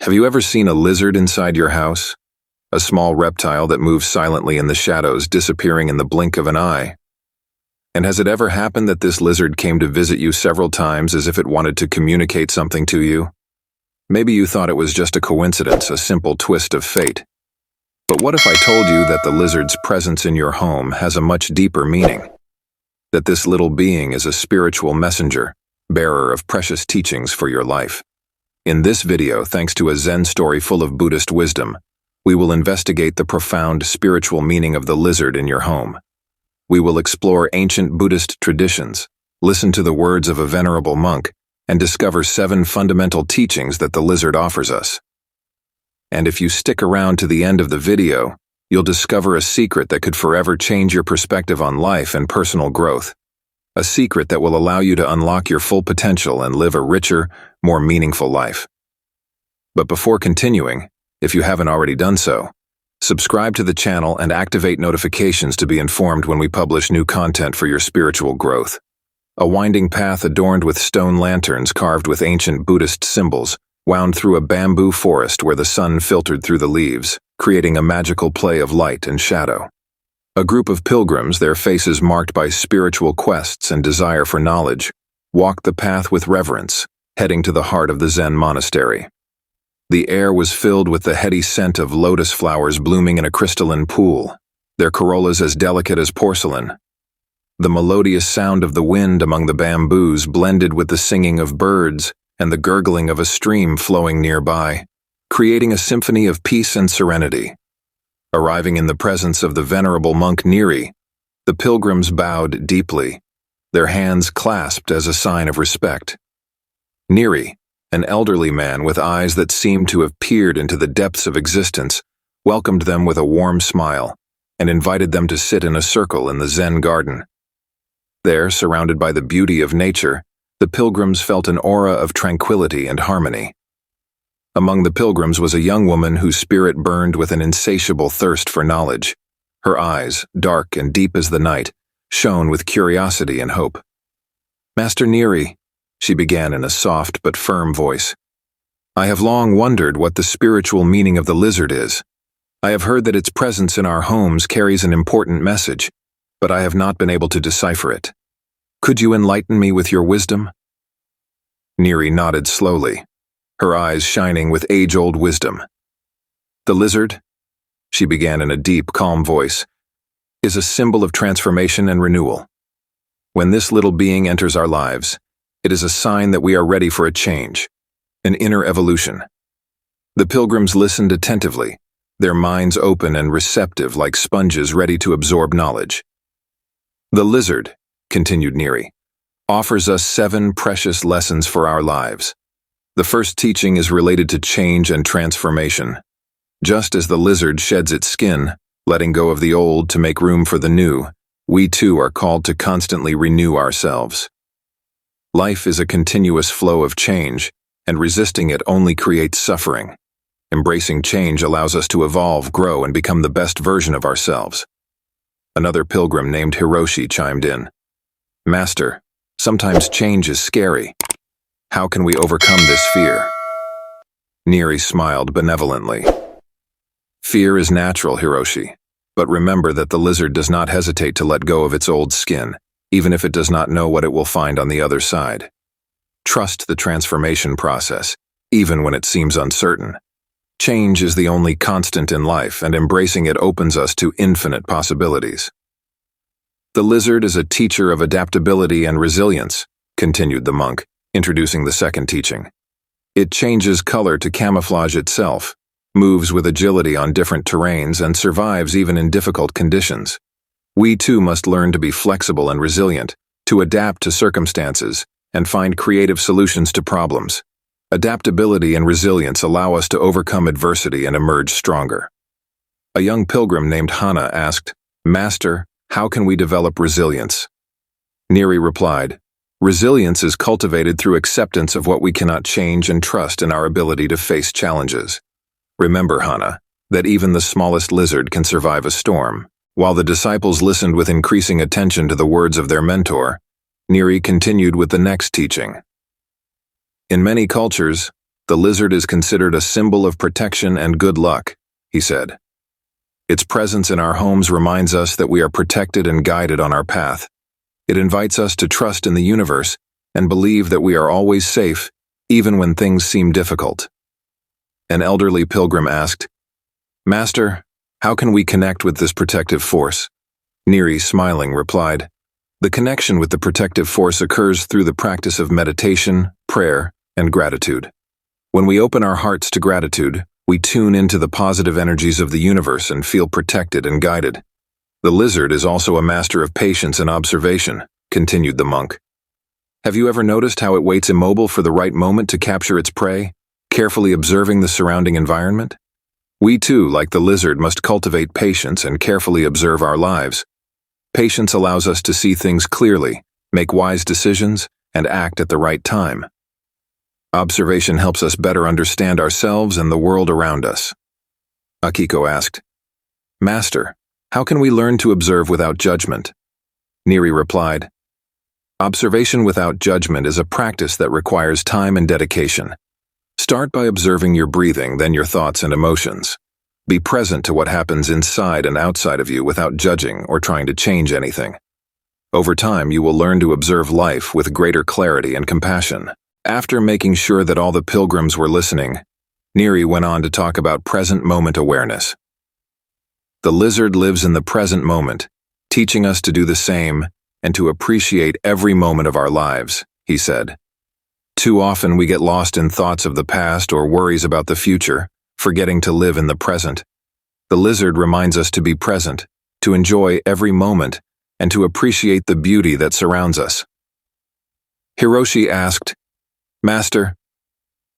Have you ever seen a lizard inside your house? A small reptile that moves silently in the shadows, disappearing in the blink of an eye. And has it ever happened that this lizard came to visit you several times as if it wanted to communicate something to you? Maybe you thought it was just a coincidence, a simple twist of fate. But what if I told you that the lizard's presence in your home has a much deeper meaning? That this little being is a spiritual messenger, bearer of precious teachings for your life. In this video, thanks to a Zen story full of Buddhist wisdom, we will investigate the profound spiritual meaning of the lizard in your home. We will explore ancient Buddhist traditions, listen to the words of a venerable monk, and discover 7 fundamental teachings that the lizard offers us. And if you stick around to the end of the video, you'll discover a secret that could forever change your perspective on life and personal growth. A secret that will allow you to unlock your full potential and live a richer, more meaningful life. But before continuing, if you haven't already done so, subscribe to the channel and activate notifications to be informed when we publish new content for your spiritual growth. A winding path adorned with stone lanterns carved with ancient Buddhist symbols wound through a bamboo forest where the sun filtered through the leaves, creating a magical play of light and shadow. A group of pilgrims, their faces marked by spiritual quests and desire for knowledge, walked the path with reverence, heading to the heart of the Zen monastery. The air was filled with the heady scent of lotus flowers blooming in a crystalline pool, their corollas as delicate as porcelain. The melodious sound of the wind among the bamboos blended with the singing of birds and the gurgling of a stream flowing nearby, creating a symphony of peace and serenity. Arriving in the presence of the venerable monk Nakìri, the pilgrims bowed deeply, their hands clasped as a sign of respect. Nakìri, an elderly man with eyes that seemed to have peered into the depths of existence, welcomed them with a warm smile and invited them to sit in a circle in the Zen garden. There, surrounded by the beauty of nature, the pilgrims felt an aura of tranquility and harmony. Among the pilgrims was a young woman whose spirit burned with an insatiable thirst for knowledge. Her eyes, dark and deep as the night, shone with curiosity and hope. "Master Nakìri," she began in a soft but firm voice, "I have long wondered what the spiritual meaning of the lizard is. I have heard that its presence in our homes carries an important message, but I have not been able to decipher it. Could you enlighten me with your wisdom?" Nakìri nodded slowly, her eyes shining with age-old wisdom. "The lizard," she began in a deep, calm voice, "is a symbol of transformation and renewal. When this little being enters our lives, it is a sign that we are ready for a change, an inner evolution." The pilgrims listened attentively, their minds open and receptive like sponges ready to absorb knowledge. "The lizard," continued Nakìri, "offers us 7 precious lessons for our lives. The first teaching is related to change and transformation. Just as the lizard sheds its skin, letting go of the old to make room for the new, we too are called to constantly renew ourselves. Life is a continuous flow of change, and resisting it only creates suffering. Embracing change allows us to evolve, grow, and become the best version of ourselves." Another pilgrim named Hiroshi chimed in. "Master, sometimes change is scary. How can we overcome this fear?" Nakìri smiled benevolently. "Fear is natural, Hiroshi, but remember that the lizard does not hesitate to let go of its old skin, even if it does not know what it will find on the other side. Trust the transformation process, even when it seems uncertain. Change is the only constant in life, and embracing it opens us to infinite possibilities." "The lizard is a teacher of adaptability and resilience," continued the monk, introducing the second teaching. "It changes color to camouflage itself, moves with agility on different terrains, and survives even in difficult conditions. We too must learn to be flexible and resilient, to adapt to circumstances, and find creative solutions to problems. Adaptability and resilience allow us to overcome adversity and emerge stronger." A young pilgrim named Hana asked, "Master, how can we develop resilience?" Nakìri replied, "Resilience is cultivated through acceptance of what we cannot change and trust in our ability to face challenges. Remember, Hana, that even the smallest lizard can survive a storm." While the disciples listened with increasing attention to the words of their mentor, Nakìri continued with the next teaching. "In many cultures, The lizard is considered a symbol of protection and good luck, he said. Its presence in our homes reminds us that we are protected and guided on our path. It invites us to trust in the universe and believe that we are always safe, even when things seem difficult. An elderly pilgrim asked, "Master, how can we connect with this protective force?" Nakìri, smiling, replied, "The connection with the protective force occurs through the practice of meditation, prayer, and gratitude. When we open our hearts to gratitude, we tune into the positive energies of the universe and feel protected and guided. The lizard is also a master of patience and observation," continued the monk. "Have you ever noticed how it waits immobile for the right moment to capture its prey, carefully observing the surrounding environment? We too, like the lizard, must cultivate patience and carefully observe our lives. Patience allows us to see things clearly, make wise decisions, and act at the right time. Observation helps us better understand ourselves and the world around us." Akiko asked, "Master, how can we learn to observe without judgment?" Nakìri replied, "Observation without judgment is a practice that requires time and dedication. Start by observing your breathing, then your thoughts and emotions. Be present to what happens inside and outside of you without judging or trying to change anything. Over time, you will learn to observe life with greater clarity and compassion." After making sure that all the pilgrims were listening, Nakìri went on to talk about present moment awareness. "The lizard lives in the present moment, teaching us to do the same and to appreciate every moment of our lives," he said. "Too often we get lost in thoughts of the past or worries about the future, forgetting to live in the present. The lizard reminds us to be present, to enjoy every moment, and to appreciate the beauty that surrounds us." Hiroshi asked, "Master,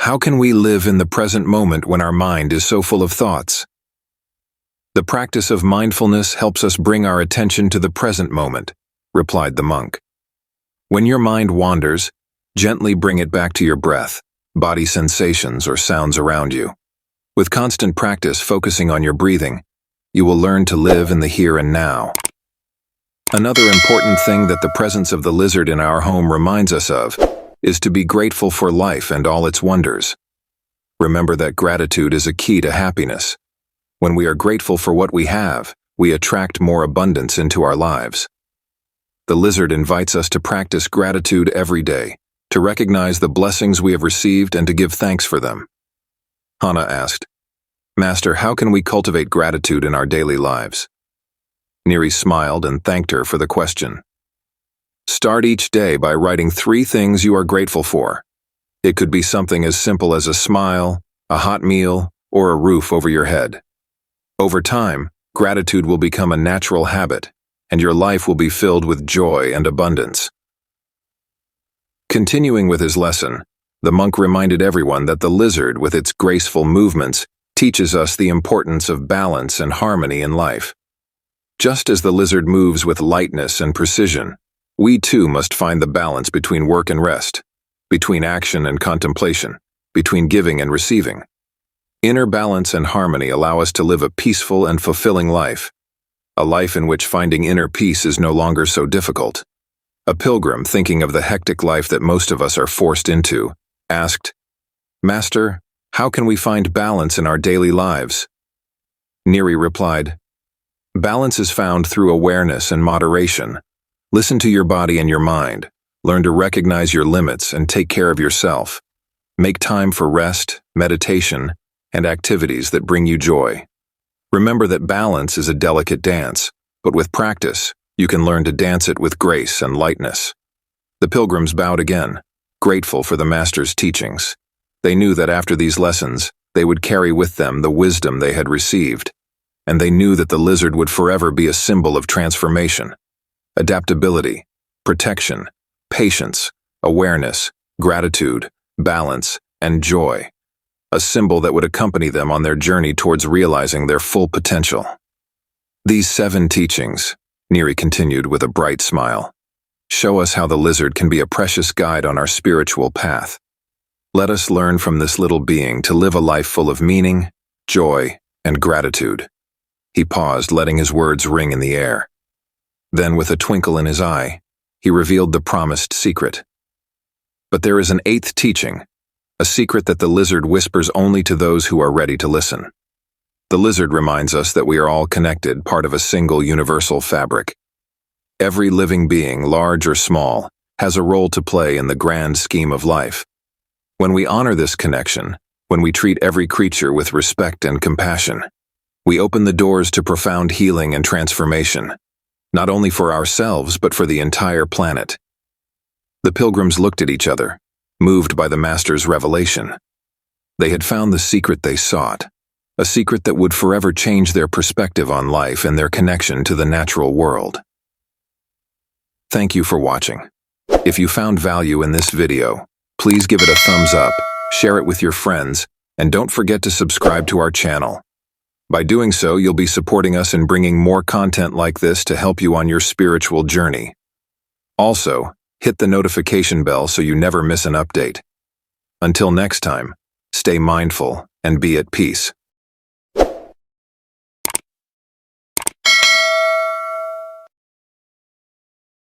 how can we live in the present moment when our mind is so full of thoughts?" "The practice of mindfulness helps us bring our attention to the present moment," replied the monk. "When your mind wanders, gently bring it back to your breath, body sensations, or sounds around you. With constant practice focusing on your breathing, you will learn to live in the here and now." Another important thing that the presence of the lizard in our home reminds us of is to be grateful for life and all its wonders. Remember that gratitude is a key to happiness. When we are grateful for what we have, we attract more abundance into our lives. The lizard invites us to practice gratitude every day, to recognize the blessings we have received and to give thanks for them. Hana asked, "Master, how can we cultivate gratitude in our daily lives?" Nakìri smiled and thanked her for the question. "Start each day by writing 3 things you are grateful for. It could be something as simple as a smile, a hot meal, or a roof over your head. Over time, gratitude will become a natural habit, and your life will be filled with joy and abundance." Continuing with his lesson, the monk reminded everyone that the lizard, with its graceful movements, teaches us the importance of balance and harmony in life. Just as the lizard moves with lightness and precision, we too must find the balance between work and rest, between action and contemplation, between giving and receiving. Inner balance and harmony allow us to live a peaceful and fulfilling life, a life in which finding inner peace is no longer so difficult. A pilgrim, thinking of the hectic life that most of us are forced into, asked, "Master, how can we find balance in our daily lives?" Nakìri replied, "Balance is found through awareness and moderation. Listen to your body and your mind. Learn to recognize your limits and take care of yourself. Make time for rest, meditation, and activities that bring you joy. Remember that balance is a delicate dance, but with practice, you can learn to dance it with grace and lightness." The pilgrims bowed again, grateful for the master's teachings. They knew that after these lessons, they would carry with them the wisdom they had received, and they knew that the lizard would forever be a symbol of transformation. Adaptability, protection, patience, awareness, gratitude, balance, and joy. A symbol that would accompany them on their journey towards realizing their full potential. "These 7 teachings," Nakìri continued with a bright smile, "show us how the lizard can be a precious guide on our spiritual path. Let us learn from this little being to live a life full of meaning, joy, and gratitude." He paused, letting his words ring in the air. Then, with a twinkle in his eye, he revealed the promised secret. "But there is an 8th teaching, a secret that the lizard whispers only to those who are ready to listen. The lizard reminds us that we are all connected, part of a single universal fabric. Every living being, large or small, has a role to play in the grand scheme of life. When we honor this connection, when we treat every creature with respect and compassion, we open the doors to profound healing and transformation, not only for ourselves but for the entire planet. The pilgrims looked at each other, moved by the Master's revelation. They had found the secret they sought, a secret that would forever change their perspective on life and their connection to the natural world. Thank you for watching. If you found value in this video, please give it a thumbs up, share it with your friends, and don't forget to subscribe to our channel. By doing so, you'll be supporting us in bringing more content like this to help you on your spiritual journey. Also, hit the notification bell so you never miss an update. Until next time, stay mindful and be at peace.